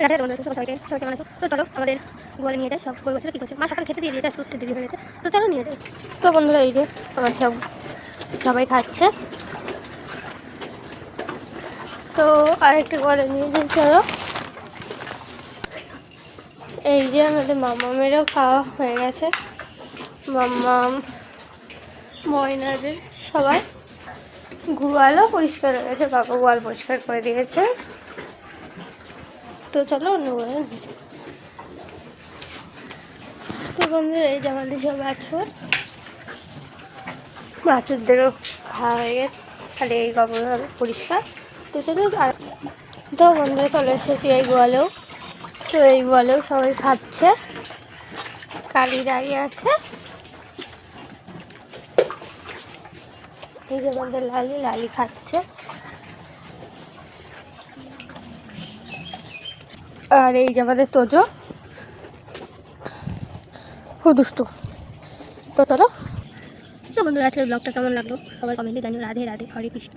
রাধে রাধে বন্ধুরা, সবাইকে কেমন আছো? তো চলো আমাদের গোয়ালে নিয়ে যাই। সব গরু বাছুরা কী করছে, মা সকালে খেতে দিয়ে দিয়েছে, আজকে উঠতে দেরি হয়ে গেছে, তো চলো নিয়ে যাই। তো বন্ধুরা এই যে আমার সবাই খাচ্ছে। তো আরেকটা গোয়ালে নিয়ে যাই, চলো। এই যে আমাদের মামামেরও খাওয়া হয়ে গেছে, মাম্মাম ময়নাদের সবাই। গোয়ালও পরিষ্কার হয়ে গেছে, বাবা গোয়াল পরিষ্কার করে দিয়েছে। তো চলো অন্য গোয়ালে নিয়ে যাই। তো বন্ধুরা এই যে আমাদের সব বাছুরদেরও খাওয়া হয়ে গেছে, খালি এই গোবর হবে পরিষ্কার। তো চলো আর তো বন্ধুরা চলে এসেছি এই গোয়ালেও। তো এই গোয়ালেও সবাই খাচ্ছে, কালি দাঁড়িয়ে আছে। এই যে আমাদের লালি খাচ্ছে, আর এই যে আমাদের তোজো খুব দুষ্টু। তো চলো। তো বন্ধুরা আজকের ব্লগটা কেমন লাগলো সবাই কমেন্টে জানিও। রাধে রাধে, হরে কৃষ্ণ।